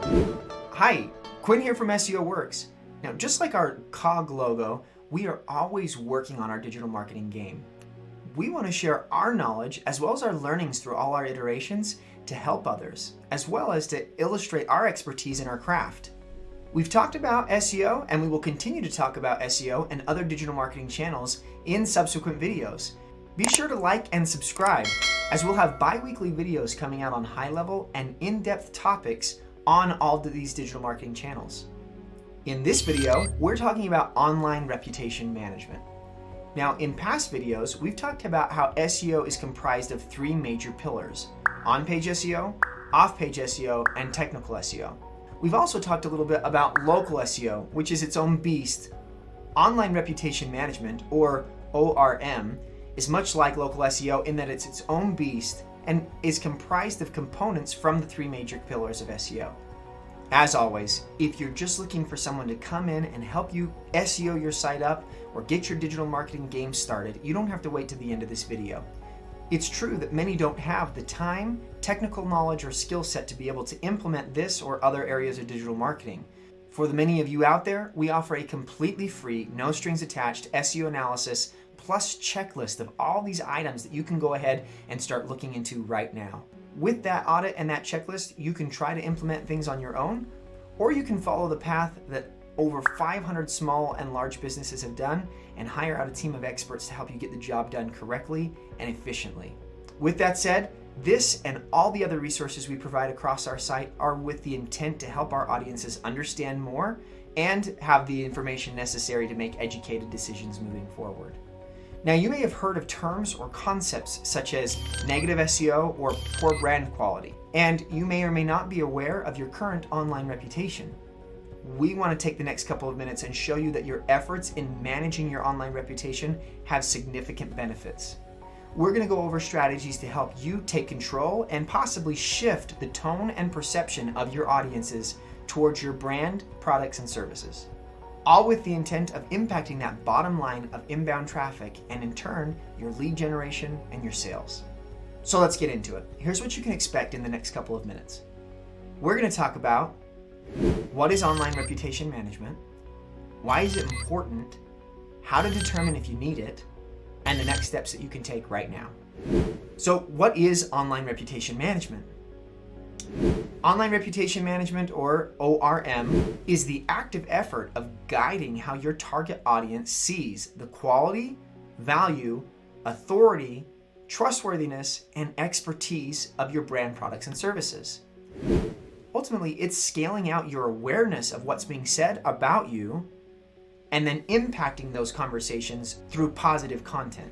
Hi, Quinn here from SEO Works. Now, just like our COG logo, we are always working on our digital marketing game. We want to share our knowledge as well as our learnings through all our iterations to help others, as well as to illustrate our expertise in our craft. We've talked about SEO, and we will continue to talk about SEO and other digital marketing channels in subsequent videos. Be sure to like and subscribe, as we'll have bi-weekly videos coming out on high-level and in-depth topics on all of these digital marketing channels. In this video, we're talking about online reputation management. Now, in past videos, we've talked about how SEO is comprised of three major pillars: on-page SEO, off-page SEO, and technical SEO. We've also talked a little bit about local SEO, which is its own beast. Online reputation management, or ORM, is much like local SEO in that it's its own beast and is comprised of components from the three major pillars of SEO. As always, if you're just looking for someone to come in and help you SEO your site up or get your digital marketing game started, you don't have to wait to the end of this video. It's true that many don't have the time, technical knowledge, or skill set to be able to implement this or other areas of digital marketing. For the many of you out there, we offer a completely free, no strings attached SEO analysis plus checklist of all these items that you can go ahead and start looking into right now. With that audit and that checklist, you can try to implement things on your own, or you can follow the path that over 500 small and large businesses have done and hire out a team of experts to help you get the job done correctly and efficiently. With that said, this and all the other resources we provide across our site are with the intent to help our audiences understand more and have the information necessary to make educated decisions moving forward. Now, you may have heard of terms or concepts such as negative SEO or poor brand quality, and you may or may not be aware of your current online reputation. We want to take the next couple of minutes and show you that your efforts in managing your online reputation have significant benefits. We're going to go over strategies to help you take control and possibly shift the tone and perception of your audiences towards your brand, products, and services. All with the intent of impacting that bottom line of inbound traffic and in turn, your lead generation and your sales. So let's get into it. Here's what you can expect in the next couple of minutes. We're going to talk about what is online reputation management, why is it important, how to determine if you need it, and the next steps that you can take right now. So what is online reputation management? Online reputation management, or ORM, is the active effort of guiding how your target audience sees the quality, value, authority, trustworthiness, and expertise of your brand, products, and services. Ultimately, it's scaling out your awareness of what's being said about you and then impacting those conversations through positive content.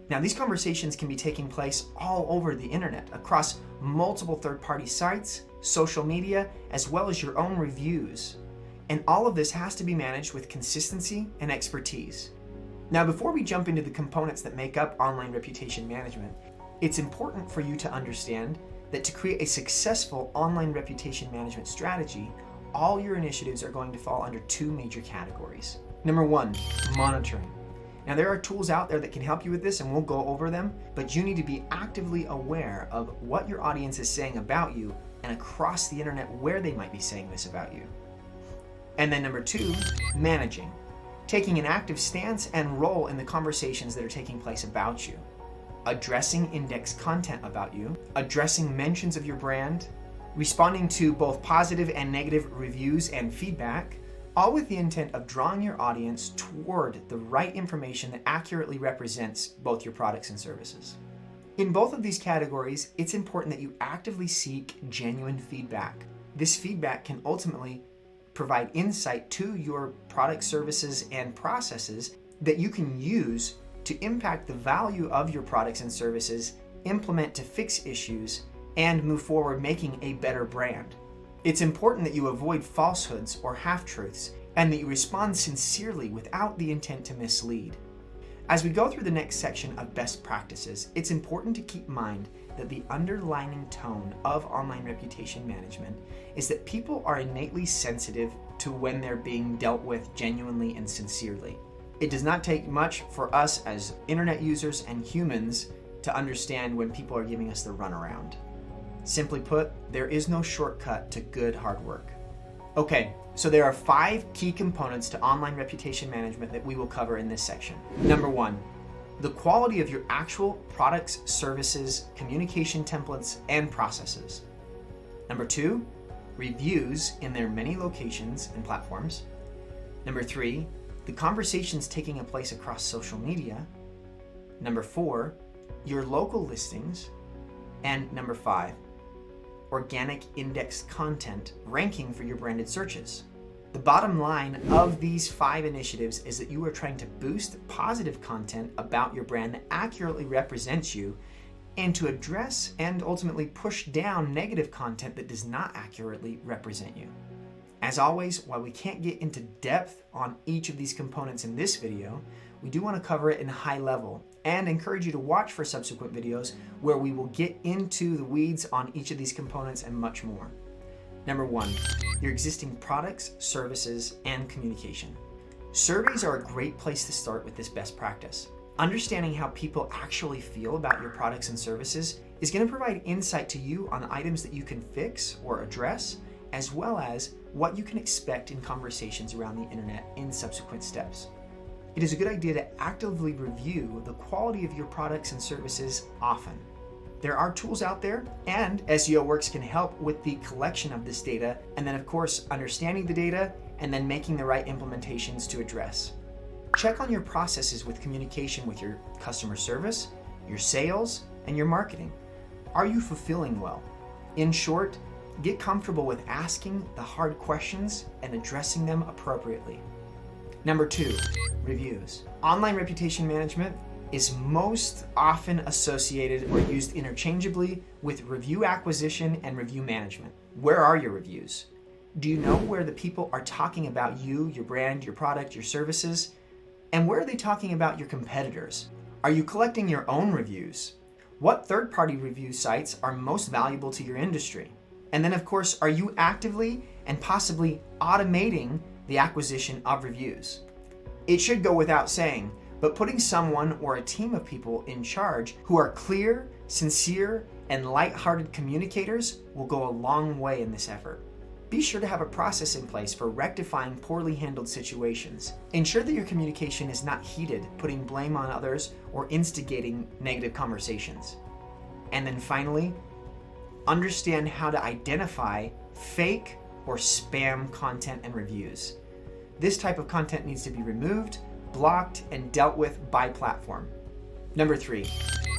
Now, these conversations can be taking place all over the internet, across multiple third-party sites, social media, as well as your own reviews. And all of this has to be managed with consistency and expertise. Now, before we jump into the components that make up online reputation management, it's important for you to understand that to create a successful online reputation management strategy, all your initiatives are going to fall under two major categories. Number one, monitoring. Now, there are tools out there that can help you with this, and we'll go over them, but you need to be actively aware of what your audience is saying about you and across the internet where they might be saying this about you. And then number two, managing. Taking an active stance and role in the conversations that are taking place about you. Addressing index content about you, addressing mentions of your brand, responding to both positive and negative reviews and feedback, all with the intent of drawing your audience toward the right information that accurately represents both your products and services. In both of these categories, it's important that you actively seek genuine feedback. This feedback can ultimately provide insight to your products, services, and processes that you can use to impact the value of your products and services, implement to fix issues, and move forward making a better brand. It's important that you avoid falsehoods or half-truths and that you respond sincerely without the intent to mislead. As we go through the next section of best practices, it's important to keep in mind that the underlying tone of online reputation management is that people are innately sensitive to when they're being dealt with genuinely and sincerely. It does not take much for us as internet users and humans to understand when people are giving us the runaround. Simply put, there is no shortcut to good hard work. Okay, so there are 5 key components to online reputation management that we will cover in this section. Number 1, the quality of your actual products, services, communication templates, and processes. Number 2, reviews in their many locations and platforms. Number 3, the conversations taking place across social media. Number 4, your local listings. And number 5, organic indexed content ranking for your branded searches. The bottom line of these 5 initiatives is that you are trying to boost positive content about your brand that accurately represents you, and to address and ultimately push down negative content that does not accurately represent you. As always, while we can't get into depth on each of these components in this video, we do want to cover it in high level and encourage you to watch for subsequent videos where we will get into the weeds on each of these components and much more. Number 1, your existing products, services, and communication. Surveys are a great place to start with this best practice. Understanding how people actually feel about your products and services is going to provide insight to you on items that you can fix or address, as well as what you can expect in conversations around the internet in subsequent steps. It is a good idea to actively review the quality of your products and services often. There are tools out there, and SEO Works can help with the collection of this data, and then of course understanding the data and then making the right implementations to address. Check on your processes with communication with your customer service, your sales, and your marketing. Are you fulfilling well? In short, get comfortable with asking the hard questions and addressing them appropriately. Number 2, reviews. Online reputation management is most often associated or used interchangeably with review acquisition and review management. Where are your reviews? Do you know where the people are talking about you, your brand, your product, your services? And where are they talking about your competitors? Are you collecting your own reviews? What third-party review sites are most valuable to your industry? And then of course, are you actively and possibly automating the acquisition of reviews? It should go without saying, but putting someone or a team of people in charge who are clear, sincere, and light-hearted communicators will go a long way in this effort. Be sure to have a process in place for rectifying poorly handled situations. Ensure that your communication is not heated, putting blame on others, or instigating negative conversations. And then finally, understand how to identify fake or spam content and reviews. This type of content needs to be removed, blocked, and dealt with by platform. Number 3,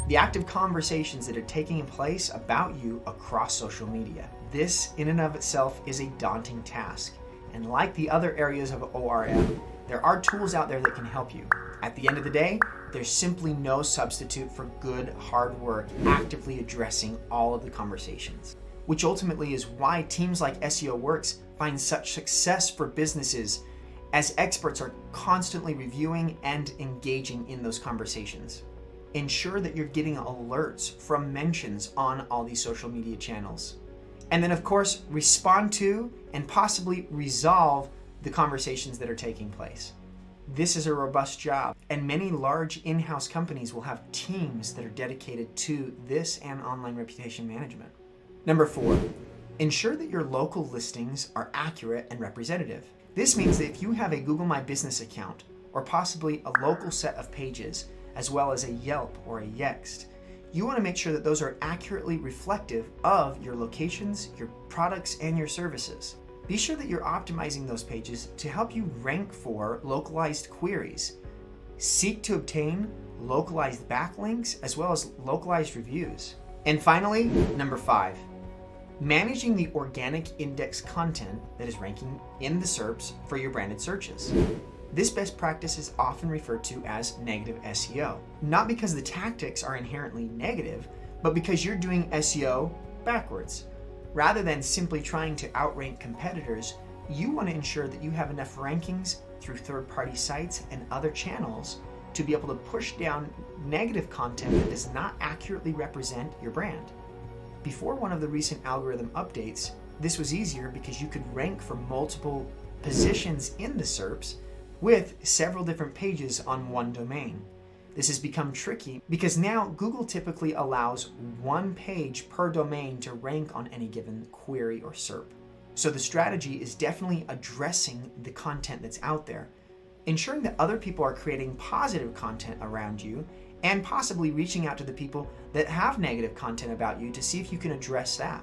the active conversations that are taking place about you across social media. This in and of itself is a daunting task, and like the other areas of ORM, there are tools out there that can help you. At the end of the day, there's simply no substitute for good, hard work actively addressing all of the conversations, which ultimately is why teams like SEO Works find such success for businesses, as experts are constantly reviewing and engaging in those conversations. Ensure that you're getting alerts from mentions on all these social media channels. And then of course, respond to and possibly resolve the conversations that are taking place. This is a robust job, and many large in-house companies will have teams that are dedicated to this and online reputation management. Number 4, ensure that your local listings are accurate and representative. This means that if you have a Google My Business account, or possibly a local set of pages, as well as a Yelp or a Yext, you want to make sure that those are accurately reflective of your locations, your products, and your services. Be sure that you're optimizing those pages to help you rank for localized queries. Seek to obtain localized backlinks as well as localized reviews. And finally, number 5, managing the organic index content that is ranking in the SERPs for your branded searches. This best practice is often referred to as negative SEO, not because the tactics are inherently negative, but because you're doing SEO backwards. Rather than simply trying to outrank competitors, you want to ensure that you have enough rankings through third-party sites and other channels to be able to push down negative content that does not accurately represent your brand. Before one of the recent algorithm updates, this was easier because you could rank for multiple positions in the SERPs with several different pages on one domain. This has become tricky because now Google typically allows one page per domain to rank on any given query or SERP. So the strategy is definitely addressing the content that's out there, ensuring that other people are creating positive content around you, and possibly reaching out to the people that have negative content about you to see if you can address that.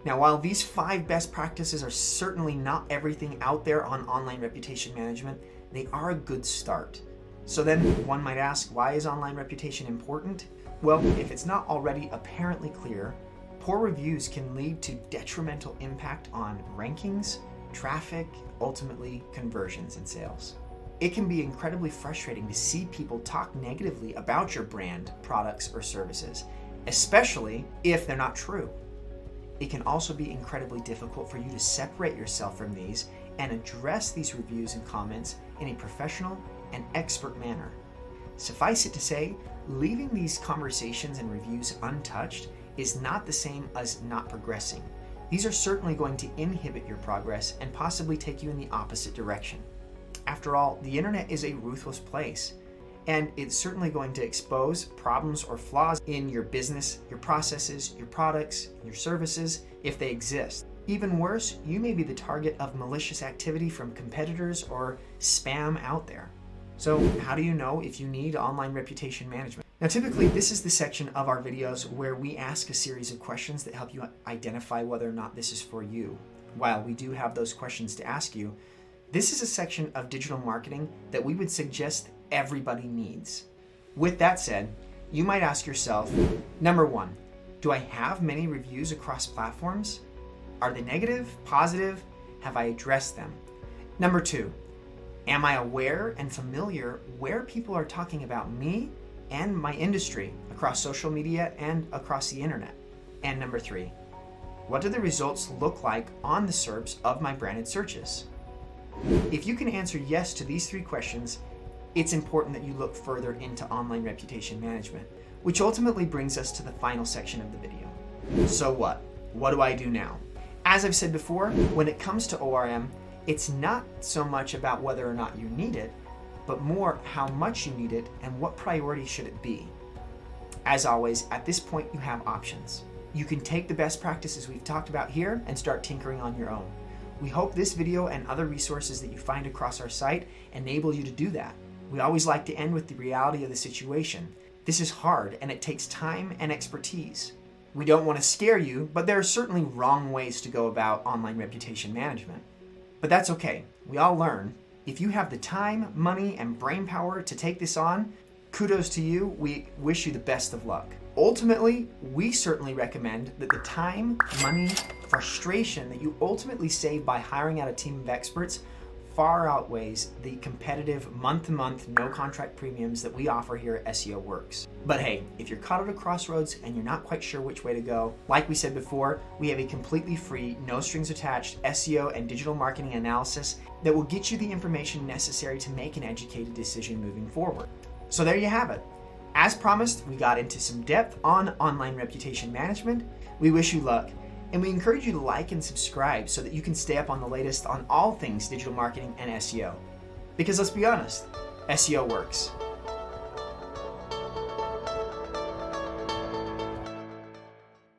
Now, while these 5 best practices are certainly not everything out there on online reputation management, they are a good start. So then one might ask, why is online reputation important? Well, if it's not already apparently clear, poor reviews can lead to detrimental impact on rankings, traffic, ultimately conversions and sales. It can be incredibly frustrating to see people talk negatively about your brand, products, or services, especially if they're not true. It can also be incredibly difficult for you to separate yourself from these and address these reviews and comments in a professional and expert manner. Suffice it to say, leaving these conversations and reviews untouched is not the same as not progressing. These are certainly going to inhibit your progress and possibly take you in the opposite direction. After all, the internet is a ruthless place, and it's certainly going to expose problems or flaws in your business, your processes, your products, your services, if they exist. Even worse, you may be the target of malicious activity from competitors or spam out there. So how do you know if you need online reputation management? Now, typically this is the section of our videos where we ask a series of questions that help you identify whether or not this is for you. While we do have those questions to ask you, this is a section of digital marketing that we would suggest everybody needs. With that said, you might ask yourself, number 1, do I have many reviews across platforms? Are they negative, positive? Have I addressed them? Number 2, am I aware and familiar where people are talking about me and my industry across social media and across the internet? And number 3, what do the results look like on the SERPs of my branded searches? If you can answer yes to these 3 questions, it's important that you look further into online reputation management, which ultimately brings us to the final section of the video. So what? What do I do now? As I've said before, when it comes to ORM, it's not so much about whether or not you need it, but more how much you need it and what priority should it be. As always, at this point you have options. You can take the best practices we've talked about here and start tinkering on your own. We hope this video and other resources that you find across our site enable you to do that. We always like to end with the reality of the situation. This is hard and it takes time and expertise. We don't want to scare you, but there are certainly wrong ways to go about online reputation management. But that's okay, we all learn. If you have the time, money, and brain power to take this on, kudos to you, we wish you the best of luck. Ultimately, we certainly recommend that the time, money, frustration that you ultimately save by hiring out a team of experts far outweighs the competitive month-to-month no-contract premiums that we offer here at SEO Works. But hey, if you're caught at a crossroads and you're not quite sure which way to go, like we said before, we have a completely free, no-strings-attached SEO and digital marketing analysis that will get you the information necessary to make an educated decision moving forward. So there you have it. As promised, we got into some depth on online reputation management. We wish you luck, and we encourage you to like and subscribe so that you can stay up on the latest on all things digital marketing and SEO. Because let's be honest, SEO works.